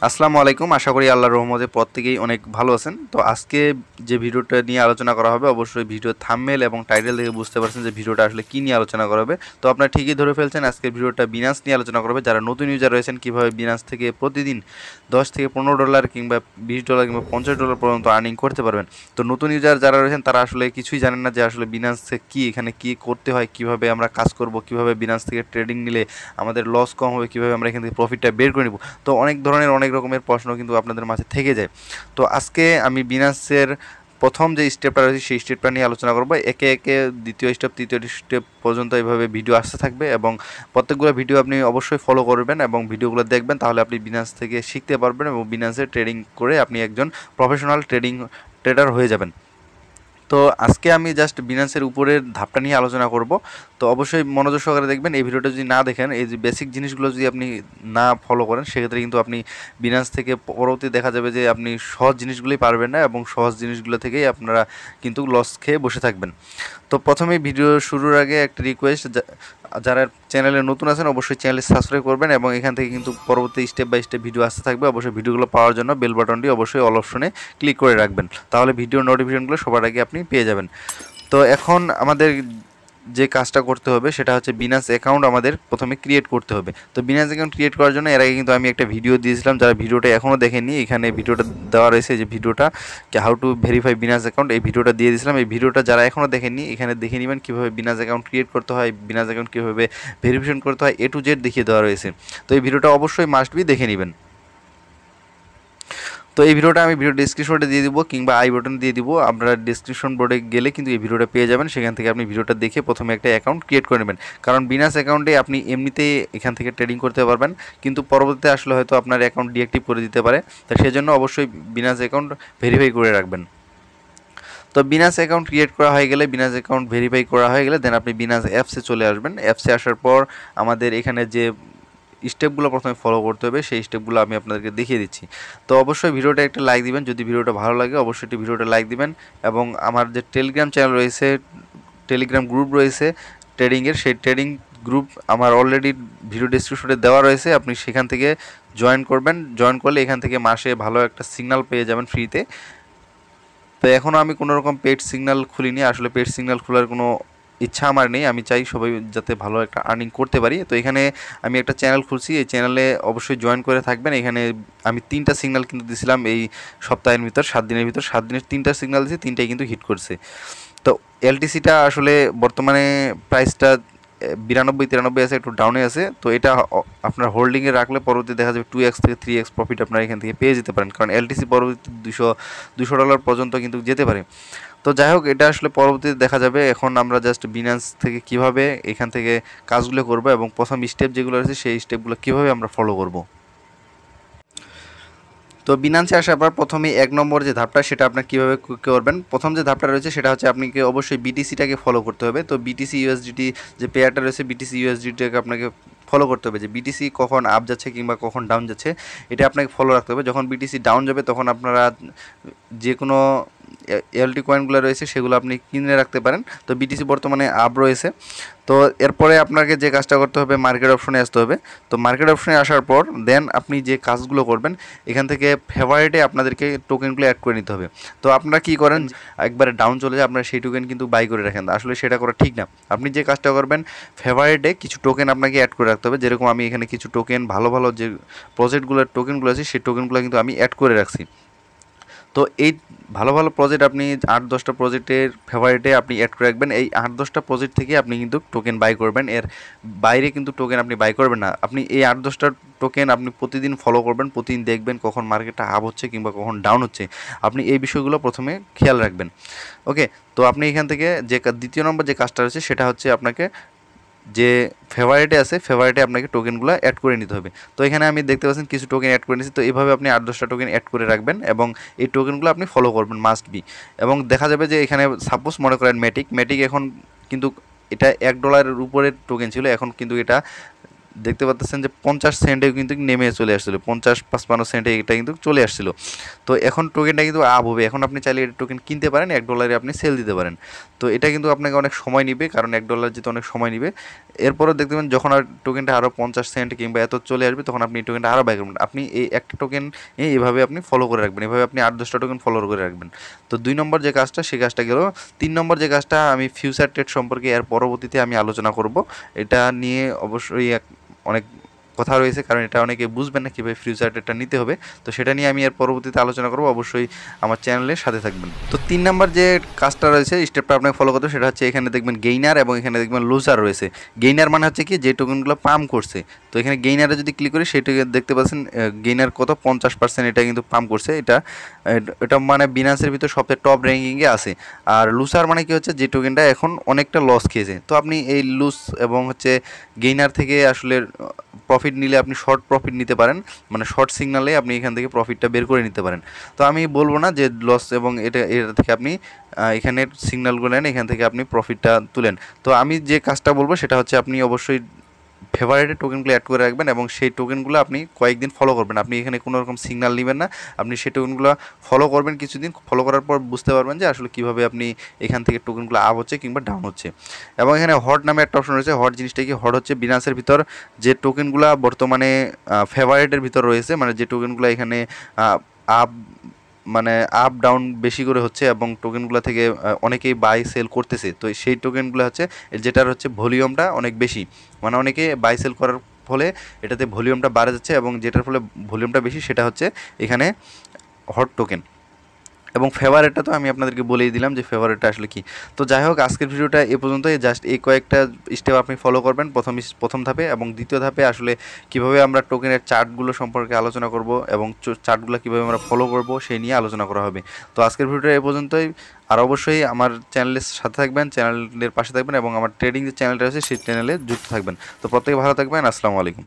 আসসালামু আলাইকুম। আশা করি আল্লাহর রহমতে প্রত্যেকেই অনেক ভালো আছেন। তো আজকে যে ভিডিওটা নিয়ে আলোচনা করা হবে, অবশ্যই ভিডিও থাম্বনেল এবং টাইটেল দেখে বুঝতে পারছেন যে ভিডিওটা আসলে কী নিয়ে আলোচনা করা হবে। তো আপনারা ঠিকই ধরে ফেলছেন, আজকের ভিডিওটা বিনান্স নিয়ে আলোচনা করা হবে। যারা নতুন ইউজার রয়েছেন কীভাবে বিনান্স থেকে প্রতিদিন $10 থেকে $15 কিংবা $20 কিংবা $50 পর্যন্ত আর্নিং করতে পারবেন। তো নতুন ইউজার যারা রয়েছেন তারা আসলে কিছুই জানেন না যে আসলে বিনান্সে কী, এখানে কী করতে হয়, কীভাবে আমরা কাজ করব, কীভাবে বিনান্স থেকে ট্রেডিং নিলে আমাদের লস কম হবে, কীভাবে আমরা এখান থেকে প্রফিটটা বের করে নেব। তো অনেক ধরনের অনেক রকমের প্রশ্ন কিন্তু আপনাদের মাঝে থেকে যায়। তো আজকে আমি বিনান্সের প্রথম যে স্টেপটা রয়েছে সেই স্টেপটা নিয়ে আলোচনা করব। একে একে দ্বিতীয় স্টেপ তৃতীয় স্টেপ পর্যন্ত এইভাবে ভিডিও আসতে থাকবে এবং প্রত্যেকগুলো ভিডিও আপনি অবশ্যই ফলো করবেন এবং ভিডিওগুলো দেখবেন, তাহলে আপনি বিনান্স থেকে শিখতে পারবেন এবং বিনান্সে ট্রেডিং করে আপনি একজন প্রফেশনাল ট্রেডার হয়ে যাবেন। তো আজকে আমি জাস্ট বিনান্সের উপরের ধাপটা নিয়ে আলোচনা করব। তো অবশ্যই মনোযোগ সহকারে দেখবেন। এই ভিডিওটা যদি না দেখেন, এই যে বেসিক জিনিসগুলো যদি আপনি না ফলো করেন, সেক্ষেত্রে কিন্তু আপনি বিনান্স থেকে পরবর্তী দেখা যাবে যে আপনি সহজ জিনিসগুলোই পারবেন না এবং সহজ জিনিসগুলো থেকেই আপনারা কিন্তু লস খেয়ে বসে থাকবেন। তো প্রথমেই ভিডিও শুরুর আগে একটা রিকোয়েস্ট, যারা চ্যানেলে নতুন আছেন অবশ্যই চ্যানেলে সাবস্ক্রাইব করবেন এবং এখান থেকে কিন্তু পরবর্তী স্টেপ বাই স্টেপ ভিডিও আসতে থাকবে। অবশ্যই ভিডিওগুলো পাওয়ার জন্য বেল বাটনটি অবশ্যই অল অপশনে ক্লিক করে রাখবেন, তাহলে ভিডিও নোটিফিকেশনগুলো সবার আগে আপনি পেয়ে যাবেন। তো এখন আমাদের যে কাজটা করতে হবে সেটা হচ্ছে বিনান্স অ্যাকাউন্ট আমাদের প্রথমে ক্রিয়েট করতে হবে। তো বিনান্স অ্যাকাউন্ট ক্রিয়েট করার জন্য এর আগে কিন্তু আমি একটা ভিডিও দিয়েছিলাম, যারা ভিডিওটা এখনও দেখেননি এখানে ভিডিওটা দেওয়া রয়েছে, যে ভিডিওটা how to verify Binance account, এই ভিডিওটা দিয়ে দিয়েছিলাম। এই ভিডিওটা যারা এখনও দেখেননি এখানে দেখে নেবেন কীভাবে বিনান্স অ্যাকাউন্ট ক্রিয়েট করতে হয়, বিনান্স অ্যাকাউন্ট কীভাবে ভেরিফিকেশন করতে হয়, A to Z দেখিয়ে দেওয়া রয়েছে। তো এই ভিডিওটা অবশ্যই মাস্ট বি দেখে নেবেন। তো এই ভিডিওটা আমি ভিডিও ডিসক্রিপশনে দিয়ে দিব কিংবা আই বাটন দিয়ে দিব, আপনারা ডিসক্রিপশন বোর্ডে গেলে কিন্তু এই ভিডিওটা পেয়ে যাবেন। সেখান থেকে আপনি ভিডিওটা দেখে প্রথমে একটা অ্যাকাউন্ট ক্রিয়েট করে নেবেন, কারণ বিনান্স অ্যাকাউন্টে আপনি এমনিতেই এখান থেকে ট্রেডিং করতে পারবেন, কিন্তু পরবর্তীতে আসলে হয়তো আপনার অ্যাকাউন্ট ডিঅ্যাক্টিভ করে দিতে পারে। তো সেজন্য অবশ্যই বিনান্স অ্যাকাউন্ট ভেরিফাই করে রাখবেন। তো বিনান্স অ্যাকাউন্ট ক্রিয়েট করা হয়ে গেলে, বিনান্স অ্যাকাউন্ট ভেরিফাই করা হয়ে গেলে দেন আপনি বিনান্স অ্যাপসে চলে আসবেন। অ্যাপসে আসার পর আমাদের এখানে যে স্টেপগুলো প্রথমে ফলো করতে হবে সেই স্টেপগুলো আমি আপনাদেরকে দেখিয়ে দিচ্ছি। তো অবশ্যই ভিডিওটা একটা লাইক দিবেন, যদি ভিডিওটা ভালো লাগে অবশ্যই একটি ভিডিওটা লাইক দিবেন এবং আমার যে টেলিগ্রাম চ্যানেল রয়েছে, টেলিগ্রাম গ্রুপ রয়েছে ট্রেডিংয়ের, সেই ট্রেডিং গ্রুপ আমার অলরেডি ভিডিও ডেসক্রিপশনে দেওয়া রয়েছে, আপনি সেখান থেকে জয়েন করবেন। জয়েন করলে এখান থেকে মাসে ভালো একটা সিগন্যাল পেয়ে যাবেন ফ্রিতে। তো এখনও আমি কোনো রকম পেড সিগন্যাল খুলিনি, আসলে পেড সিগন্যাল খোলার কোনো ইচ্ছা আমার নেই, আমি চাই সবাই যাতে ভালো একটা আর্নিং করতে পারি। তো এখানে আমি একটা চ্যানেল খুলছি, এই চ্যানেলে অবশ্যই জয়েন করে থাকবেন। এখানে আমি 3টা সিগন্যাল কিন্তু দিয়েছিলাম এই সপ্তাহের ভিতর, 7 দিনের ভিতর, 7 দিনের 3টা সিগন্যাল দিয়েছি, 3টাই কিন্তু হিট করছে। তো এলটিসিটা আসলে বর্তমানে প্রাইসটা 92-93 আছে, একটু ডাউনে আছে। তো এটা আপনার হোল্ডিংয়ে রাখলে পরবর্তী দেখা যাবে 2x থেকে 3x প্রফিট আপনারা এখান থেকে পেয়ে যেতে পারেন, কারণ এলটিসি পরবর্তী $200 পর্যন্ত কিন্তু যেতে পারে। তো যাই হোক, এটা আসলে পরবর্তীতে দেখা যাবে। এখন আমরা জাস্ট বিনান্স থেকে কিভাবে এখান থেকে কাজগুলো করব এবং প্রথম স্টেপ যেগুলো রয়েছে সেই স্টেপগুলো কিভাবে আমরা ফলো করব। তো বিনান্সে আসার পর প্রথমে 1 নম্বর যে ধাপটা সেটা আপনার কীভাবে করবেন, প্রথম যে ধাপটা রয়েছে সেটা হচ্ছে আপনাকে অবশ্যই বিটিসিটাকে ফলো করতে হবে। তো বিটিসি ইউএসডিটি যে পেয়ারটা রয়েছে, বিটিসি ইউএসডিটাকে আপনাকে ফলো করতে হবে, যে বিটিসি কখন আপ যাচ্ছে কিংবা কখন ডাউন যাচ্ছে এটা আপনাকে ফলো রাখতে হবে। যখন বিটিসি ডাউন যাবে তখন আপনারা যে কোনো এলটি কয়েনগুলো রয়েছে সেগুলো আপনি কিনে রাখতে পারেন। তো বিটিসি বর্তমানে আপ রয়েছে। তো এরপরে আপনাকে যে কাজটা করতে হবে, মার্কেট অপশনে আসতে হবে। তো মার্কেট অপশনে আসার পর দেন আপনি যে কাজগুলো করবেন, এখান থেকে ফেভারিটে আপনাদেরকে টোকেনগুলো অ্যাড করে নিতে হবে। তো আপনারা কী করেন, একবারে ডাউন চলে যায় আপনারা সেই টোকেন কিন্তু বাই করে রাখেন, আসলে সেটা করা ঠিক না। আপনি যে কাজটা করবেন, ফেভারিটে কিছু টোকেন আপনাকে অ্যাড করে রাখতে হবে। যেরকম আমি এখানে কিছু টোকেন ভালো ভালো যে প্রজেক্টগুলোর টোকেনগুলো আছে সেই টোকেনগুলো কিন্তু আমি অ্যাড করে রাখছি। তো এই ভালো ভালো প্রজেক্ট আপনি 8-10টা প্রজেক্টের ফেভারিটে আপনি অ্যাড করে রাখবেন। এই 8-10টা প্রজেক্ট থেকে আপনি কিন্তু টোকেন বাই করবেন, এর বাইরে কিন্তু টোকেন আপনি বাই করবেন না। আপনি এই 8-10টা টোকেন আপনি প্রতিদিন ফলো করবেন, প্রতিদিন দেখবেন কখন মার্কেটটা আপ হচ্ছে কিংবা কখন ডাউন হচ্ছে, আপনি এই বিষয়গুলো প্রথমে খেয়াল রাখবেন। ওকে, তো আপনি এখান থেকে যে দ্বিতীয় নম্বর যে কাজটা রয়েছে সেটা হচ্ছে আপনাকে যে ফেভারিটে আছে ফেভারিটে আপনাকে টোকেনগুলো অ্যাড করে নিতে হবে। তো এখানে আমি দেখতে পাচ্ছেন কিছু টোকেন অ্যাড করে নিয়েছি। তো এইভাবে আপনি 8-10টা টোকেন অ্যাড করে রাখবেন এবং এই টোকেনগুলো আপনি ফলো করবেন মাস্ট বি। এবং দেখা যাবে যে এখানে সাপোজ মনে করেন মেটিক এখন কিন্তু এটা $1 উপরের টোকেন ছিল, এখন কিন্তু এটা দেখতে পাচ্ছেন যে 50 সেন্টে কিন্তু নেমে চলে আসছিল, 50-55 সেন্টে এটা কিন্তু চলে আসছিল। তো এখন টোকেনটা কিন্তু আপ হবে, এখন আপনি চাইলে এটা টোকেন কিনতে পারেন, $1 আপনি সেল দিতে পারেন। তো এটা কিন্তু আপনাকে অনেক সময় নিবে, কারণ $1 যেতে অনেক সময় নিবে। এরপরও দেখতে পাবেন যখন আর টোকেনটা আরও 50 সেন্ট কিংবা এত চলে আসবে, তখন আপনি এই টোকেনটা আরও বাই করবেন। আপনি এই একটা টোকেন এইভাবে আপনি ফলো করে রাখবেন, এভাবে আপনি 8-10টা টোকেন ফলো করে রাখবেন। তো 2 নম্বর যে কাজটা, সেই কাজটা গেল। 3 নম্বর যে কাজটা, আমি ফিউচার ট্রেড সম্পর্কে এর পরবর্তীতে আমি আলোচনা করব। এটা নিয়ে অবশ্যই অনেক কথা রয়েছে, কারণ এটা অনেকে বুঝবেন না কীভাবে ফিউচার ট্রেডটা নিতে হবে। তো সেটা নিয়ে আমি এর পরবর্তীতে আলোচনা করব, অবশ্যই আমার চ্যানেলের সাথে থাকবেন। তো 3 নম্বর যে কাজটা রয়েছে, স্টেপটা আপনাকে ফলো করতে, সেটা হচ্ছে এখানে দেখবেন গেইনার এবং এখানে দেখবেন লুজার রয়েছে। গেইনার মানে হচ্ছে কি, যে টোকেনগুলো পাম্প করছে। তো এখানে গেইনারে যদি ক্লিক করি, সেটাকে দেখতে পাচ্ছেন গেইনার কত 50% এটা কিন্তু পাম্প করছে। এটা মানে বিনান্সের ভিতর সবচেয়ে টপ র্যাঙ্কিংয়ে আছে। আর লুসার মানে কি হচ্ছে, যে টোকেনটা এখন অনেকটা লস খেয়েছে। তো আপনি এই লুজ এবং হচ্ছে গেইনার থেকে আসলে প্রফিট নিলে আপনি শর্ট প্রফিট নিতে পারেন, মানে শর্ট সিগনালে আপনি এখান থেকে প্রফিটটা বের করে নিতে পারেন। তো আমি বলবো না যে লস এবং এটা থেকে আপনি এখানের সিগনালগুলো নেন, এখান থেকে আপনি প্রফিটটা তুলেন। তো আমি যে কাজটা বলবো সেটা হচ্ছে, আপনি অবশ্যই ফেভারিটের টোকেনগুলো অ্যাড করে রাখবেন এবং সেই টোকেনগুলো আপনি কয়েকদিন ফলো করবেন। আপনি এখানে কোনো রকম সিগনাল নেবেন না, আপনি সেই টোকেনগুলো ফলো করবেন। কিছুদিন ফলো করার পর বুঝতে পারবেন যে আসলে কীভাবে আপনি এখান থেকে টোকেনগুলো আপ হচ্ছে কিংবা ডাউন হচ্ছে। এবং এখানে হট নামে একটা অপশন রয়েছে। হট জিনিসটা কি, হট হচ্ছে বিনান্সের ভিতর যে টোকেনগুলো বর্তমানে ফেভারিটের ভিতর রয়েছে, মানে যে টোকেনগুলো এখানে আপ মানে আপ ডাউন বেশি করে হচ্ছে এবং টোকেনগুলো থেকে অনেকেই বাই সেল করতেছে। তো সেই টোকেনগুলো হচ্ছে যেটার হচ্ছে ভলিউমটা অনেক বেশি, মানে অনেকে বাই সেল করার ফলে এটাতে ভলিউমটা বাড়ে যাচ্ছে, এবং যেটার ফলে ভলিউমটা বেশি সেটা হচ্ছে এখানে হট টোকেন। এবং ফেভারিটটা তো আমি আপনাদেরকে বলেই দিলাম যে ফেভারিটটা আসলে কি। তো যাই হোক, আজকের ভিডিওটা এ পর্যন্তই। জাস্ট এই কয়েকটা স্টেপ আপনি ফলো করবেন প্রথম ধাপে, এবং দ্বিতীয় ধাপে আসলে কীভাবে আমরা টোকেনের চার্টগুলো সম্পর্কে আলোচনা করব এবং চার্টগুলো কীভাবে আমরা ফলো করব সেই নিয়ে আলোচনা করা হবে। তো আজকের ভিডিওটা এ পর্যন্তই। আর অবশ্যই আমার চ্যানেলের সাথে থাকবেন, চ্যানেলের পাশে থাকবেন, এবং আমার ট্রেডিং যে চ্যানেলটা আছে সেই চ্যানেলে যুক্ত থাকবেন। তো প্রত্যেকে ভালো থাকবেন। আসসালামু আলাইকুম।